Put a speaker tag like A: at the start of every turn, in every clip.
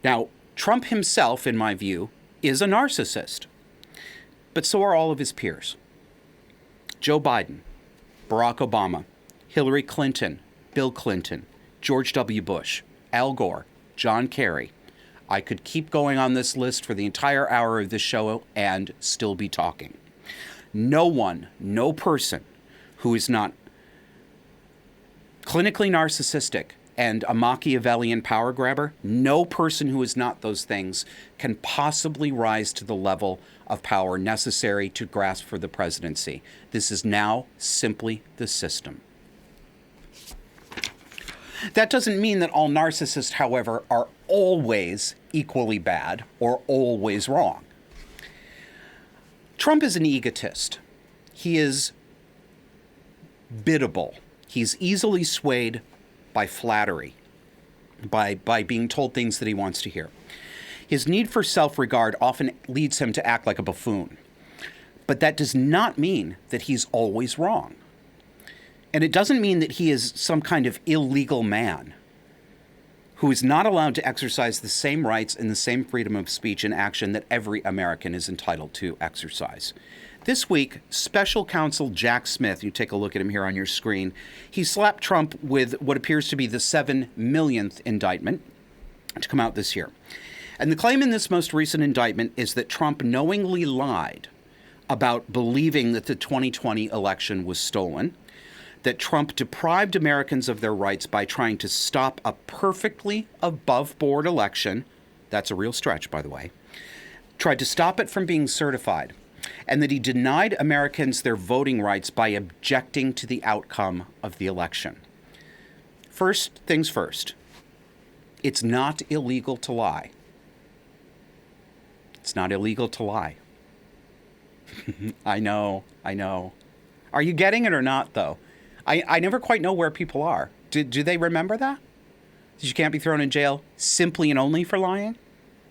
A: Now, Trump himself, in my view, is a narcissist, but so are all of his peers. Joe Biden, Barack Obama, Hillary Clinton, Bill Clinton, George W. Bush, Al Gore, John Kerry. I could keep going on this list for the entire hour of this show and still be talking. No one, no person who is not clinically narcissistic and a Machiavellian power grabber, no person who is not those things can possibly rise to the level of power necessary to grasp for the presidency. This is now simply the system. That doesn't mean that all narcissists, however, are always equally bad or always wrong. Trump is an egotist. He is biddable. He's easily swayed by flattery, by being told things that he wants to hear. His need for self-regard often leads him to act like a buffoon. But that does not mean that he's always wrong. And it doesn't mean that he is some kind of illegal man who is not allowed to exercise the same rights and the same freedom of speech and action that every American is entitled to exercise. This week, Special Counsel Jack Smith, you take a look at him here on your screen, he slapped Trump with what appears to be the 7 millionth indictment to come out this year. And the claim in this most recent indictment is that Trump knowingly lied about believing that the 2020 election was stolen, that Trump deprived Americans of their rights by trying to stop a perfectly above-board election. That's a real stretch, by the way. Tried to stop it from being certified, and that he denied Americans their voting rights by objecting to the outcome of the election. First things first, it's not illegal to lie. It's not illegal to lie. I know. Are you getting it or not, though? I never quite know where people are. Do they remember that? That you can't be thrown in jail simply and only for lying?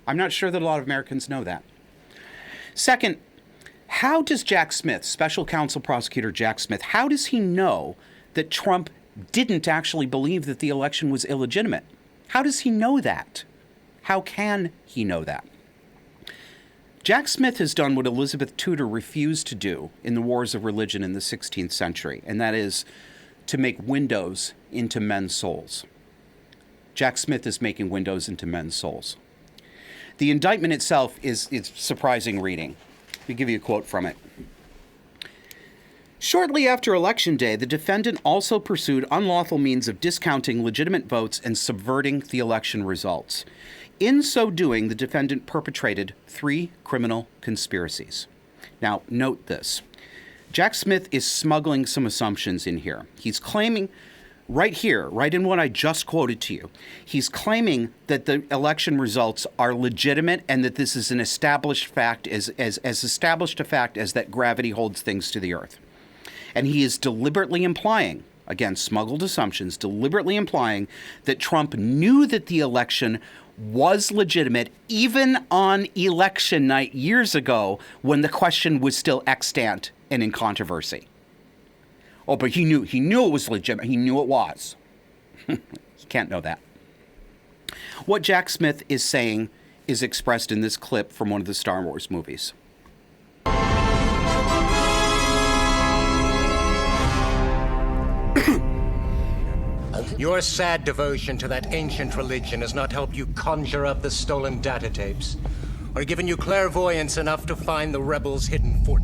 A: I'm not sure that a lot of Americans know that. Second, how does Jack Smith, Special Counsel Prosecutor Jack Smith, how does he know that Trump didn't actually believe that the election was illegitimate? How does he know that? How can he know that? Jack Smith has done what Elizabeth Tudor refused to do in the wars of religion in the 16th century, and that is to make windows into men's souls. Jack Smith is making windows into men's souls. The indictment itself is surprising reading. Let me give you a quote from it. Shortly after Election Day, the defendant also pursued unlawful means of discounting legitimate votes and subverting the election results. In so doing, the defendant perpetrated 3 criminal conspiracies. Now, note this. Jack Smith is smuggling some assumptions in here. He's claiming, right here, right in what I just quoted to you, he's claiming that the election results are legitimate and that this is an established fact, as established a fact as that gravity holds things to the earth. And he is deliberately implying, again, smuggled assumptions, deliberately implying that Trump knew that the election was legitimate even on election night years ago when the question was still extant and in controversy. Oh, but he knew it was legitimate. He knew it was. He can't know that. What Jack Smith is saying is expressed in this clip from one of the Star Wars movies.
B: Your sad devotion to that ancient religion has not helped you conjure up the stolen data tapes, or given you clairvoyance enough to find the rebels' hidden fort.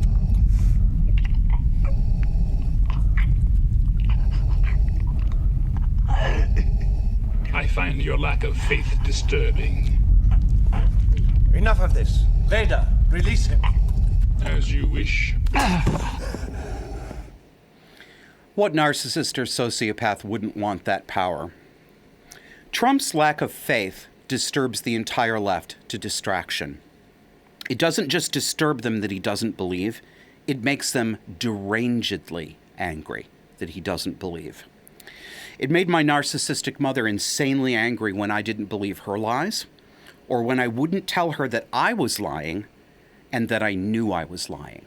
C: I find your lack of faith disturbing.
D: Enough of this. Vader, release him.
C: As you wish.
A: What narcissist or sociopath wouldn't want that power? Trump's lack of faith disturbs the entire left to distraction. It doesn't just disturb them that he doesn't believe, it makes them derangedly angry that he doesn't believe. It made my narcissistic mother insanely angry when I didn't believe her lies, or when I wouldn't tell her that I was lying and that I knew I was lying.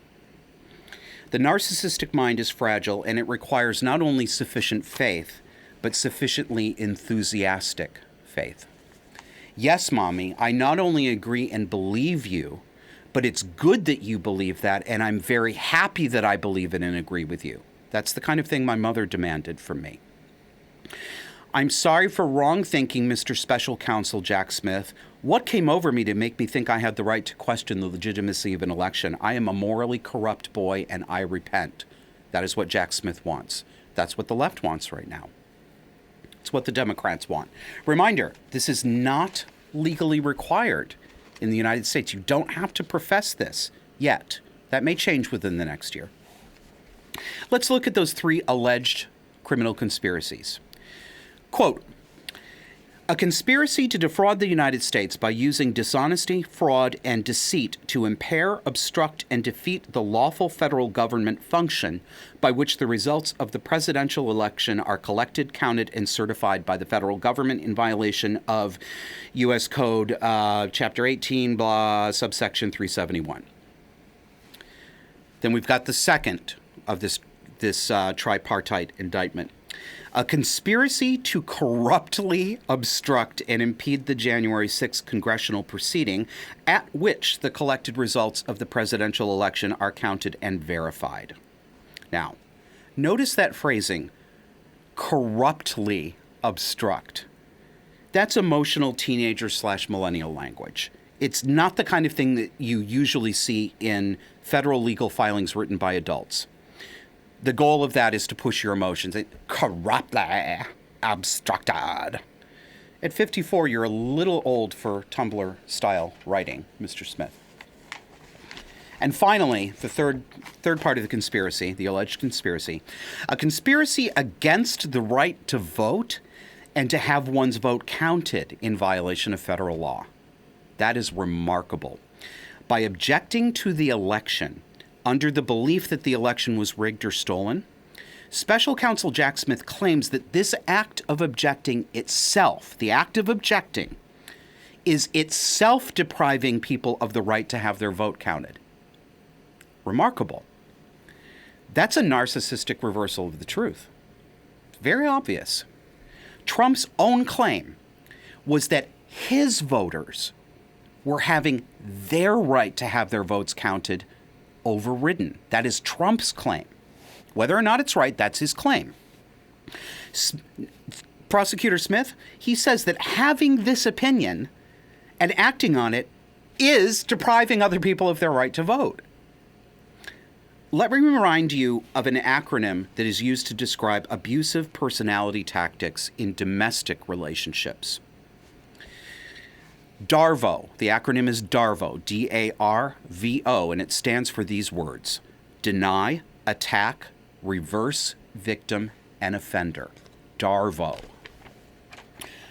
A: The narcissistic mind is fragile, and it requires not only sufficient faith, but sufficiently enthusiastic faith. Yes, Mommy, I not only agree and believe you, but it's good that you believe that, and I'm very happy that I believe it and agree with you. That's the kind of thing my mother demanded from me. I'm sorry for wrong thinking, Mr. Special Counsel Jack Smith. What came over me to make me think I had the right to question the legitimacy of an election? I am a morally corrupt boy, and I repent. That is what Jack Smith wants. That's what the left wants right now. It's what the Democrats want. Reminder, this is not legally required in the United States. You don't have to profess this yet. That may change within the next year. Let's look at those 3 alleged criminal conspiracies. Quote, a conspiracy to defraud the United States by using dishonesty, fraud, and deceit to impair, obstruct, and defeat the lawful federal government function by which the results of the presidential election are collected, counted, and certified by the federal government in violation of U.S. Code Chapter 18, blah, subsection 371. Then we've got the second of this tripartite indictment. A conspiracy to corruptly obstruct and impede the January 6th congressional proceeding at which the collected results of the presidential election are counted and verified. Now, notice that phrasing, corruptly obstruct. That's emotional teenager/millennial language. It's not the kind of thing that you usually see in federal legal filings written by adults. The goal of that is to push your emotions. Corruptly obstructed. At 54, you're a little old for Tumblr-style writing, Mr. Smith. And finally, the third part of the conspiracy, the alleged conspiracy, a conspiracy against the right to vote and to have one's vote counted in violation of federal law. That is remarkable. By objecting to the election, under the belief that the election was rigged or stolen, Special Counsel Jack Smith claims that this act of objecting itself, the act of objecting, is itself depriving people of the right to have their vote counted. Remarkable. That's a narcissistic reversal of the truth. Very obvious. Trump's own claim was that his voters were having their right to have their votes counted overridden. That is Trump's claim. Whether or not it's right, that's his claim. Prosecutor Smith, he says that having this opinion and acting on it is depriving other people of their right to vote. Let me remind you of an acronym that is used to describe abusive personality tactics in domestic relationships. DARVO, the acronym is DARVO, D-A-R-V-O, and it stands for these words: deny, attack, reverse, victim, and offender. DARVO.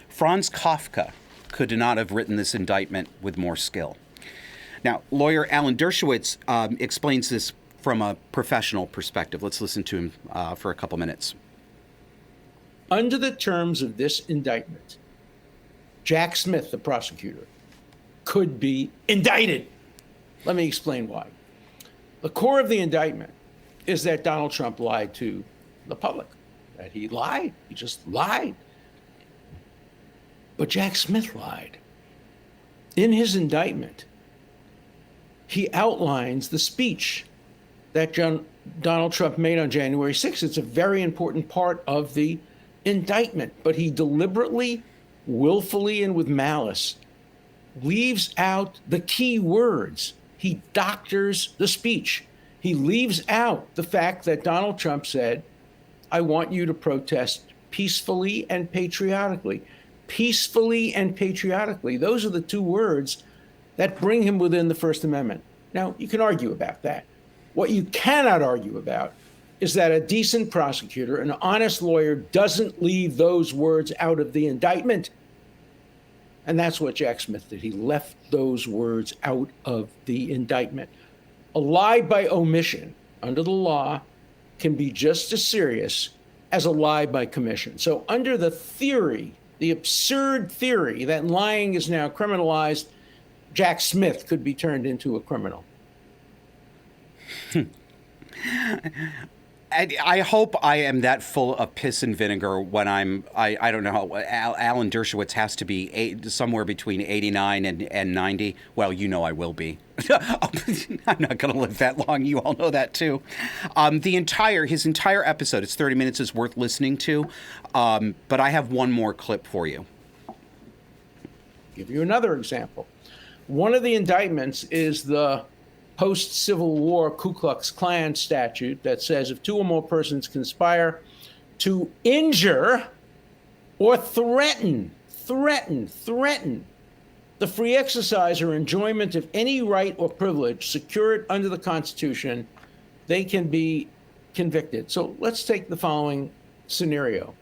A: Franz Kafka could not have written this indictment with more skill. Now, lawyer Alan Dershowitz explains this from a professional perspective. Let's listen to him for a couple minutes.
E: Under the terms of this indictment, Jack Smith, the prosecutor, could be indicted. Let me explain why. The core of the indictment is that Donald Trump lied to the public, that he lied. He just lied. But Jack Smith lied. In his indictment, he outlines the speech that Donald Trump made on January 6th. It's a very important part of the indictment, but he deliberately, willfully, and with malice leaves out the key words. He doctors the speech. He leaves out the fact that Donald Trump said, I want you to protest peacefully and patriotically. Peacefully and patriotically. Those are the two words that bring him within the First Amendment. Now, you can argue about that. What you cannot argue about is that a decent prosecutor, an honest lawyer, doesn't leave those words out of the indictment. And that's what Jack Smith did. He left those words out of the indictment. A lie by omission under the law can be just as serious as a lie by commission. So under the theory, the absurd theory that lying is now criminalized, Jack Smith could be turned into a criminal.
A: I hope I am that full of piss and vinegar when I don't know how Alan Dershowitz has to be somewhere between 89 and 90. Well, you know I will be. I'm not going to live that long. You all know that too. His entire episode, it's 30 minutes, is worth listening to. But I have one more clip for you.
E: Give you another example. One of the indictments is the post-Civil War Ku Klux Klan statute that says if two or more persons conspire to injure or threaten the free exercise or enjoyment of any right or privilege secured under the Constitution, they can be convicted. So let's take the following scenario.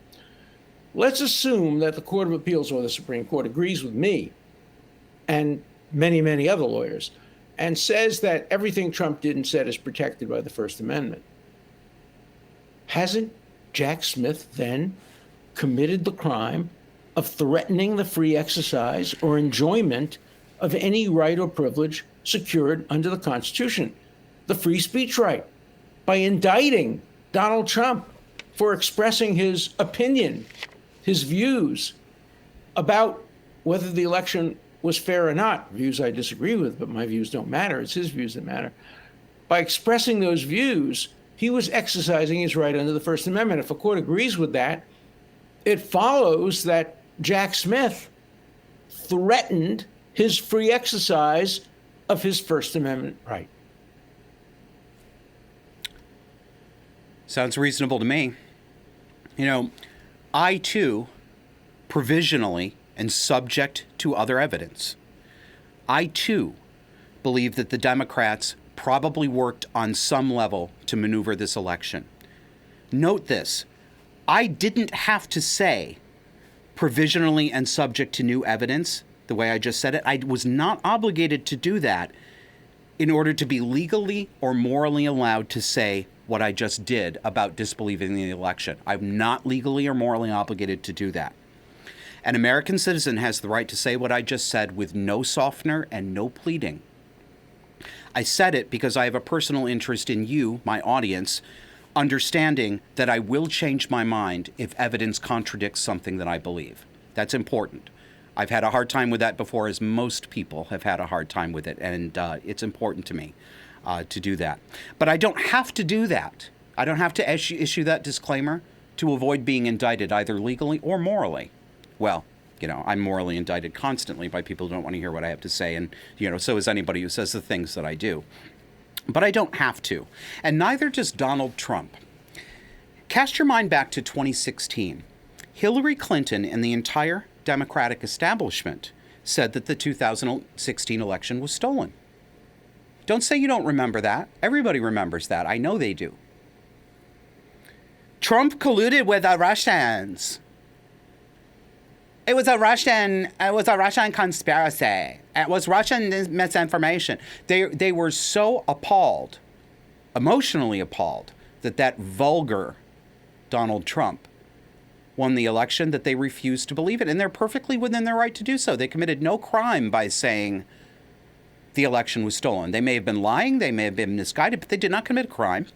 E: Let's assume that the Court of Appeals or the Supreme Court agrees with me and many, many other lawyers and says that everything Trump did and said is protected by the First Amendment. Hasn't Jack Smith then committed the crime of threatening the free exercise or enjoyment of any right or privilege secured under the Constitution, the free speech right, by indicting Donald Trump for expressing his opinion, his views about whether the election was fair or not, views I disagree with, but my views don't matter. It's his views that matter. By expressing those views, he was exercising his right under the First Amendment. If a court agrees with that, it follows that Jack Smith threatened his free exercise of his First Amendment right.
A: Sounds reasonable to me. You know, I too, provisionally and subject to other evidence, I too believe that the Democrats probably worked on some level to maneuver this election. Note this, I didn't have to say provisionally and subject to new evidence the way I just said it. I was not obligated to do that in order to be legally or morally allowed to say what I just did about disbelieving the election. I'm not legally or morally obligated to do that. An American citizen has the right to say what I just said with no softener and no pleading. I said it because I have a personal interest in you, my audience, understanding that I will change my mind if evidence contradicts something that I believe. That's important. I've had a hard time with that before, as most people have had a hard time with it, and it's important to me to do that. But I don't have to do that. I don't have to issue that disclaimer to avoid being indicted either legally or morally. Well, you know, I'm morally indicted constantly by people who don't want to hear what I have to say, and, you know, so is anybody who says the things that I do. But I don't have to, and neither does Donald Trump. Cast your mind back to 2016. Hillary Clinton and the entire Democratic establishment said that the 2016 election was stolen. Don't say you don't remember that. Everybody remembers that. I know they do. Trump colluded with the Russians. It was a Russian conspiracy. It was Russian misinformation. They were so appalled, emotionally appalled, that vulgar Donald Trump won the election that they refused to believe it. And they're perfectly within their right to do so. They committed no crime by saying the election was stolen. They may have been lying, they may have been misguided, but they did not commit a crime.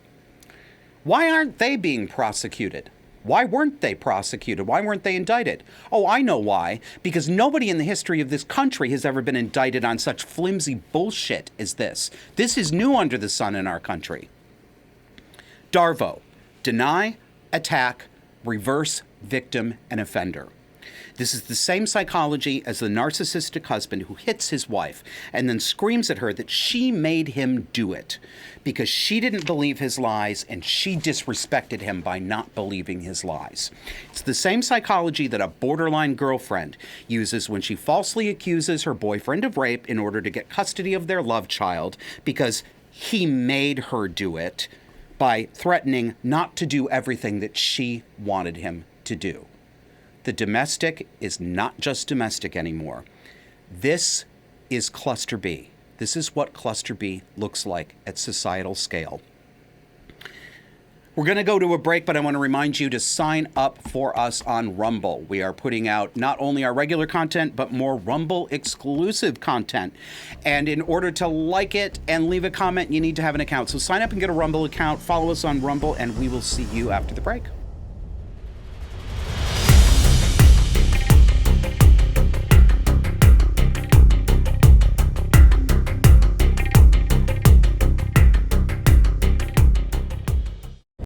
A: Why aren't they being prosecuted? Why weren't they prosecuted? Why weren't they indicted? Oh, I know why. Because nobody in the history of this country has ever been indicted on such flimsy bullshit as this. This is new under the sun in our country. DARVO, deny, attack, reverse, victim, and offender. This is the same psychology as the narcissistic husband who hits his wife and then screams at her that she made him do it because she didn't believe his lies and she disrespected him by not believing his lies. It's the same psychology that a borderline girlfriend uses when she falsely accuses her boyfriend of rape in order to get custody of their love child because he made her do it by threatening not to do everything that she wanted him to do. The domestic is not just domestic anymore. This is cluster B. This is what cluster B looks like at societal scale. We're going to go to a break, but I want to remind you to sign up for us on Rumble. We are putting out not only our regular content, but more Rumble exclusive content. And in order to like it and leave a comment, you need to have an account. So sign up and get a Rumble account, follow us on Rumble, and we will see you after the break.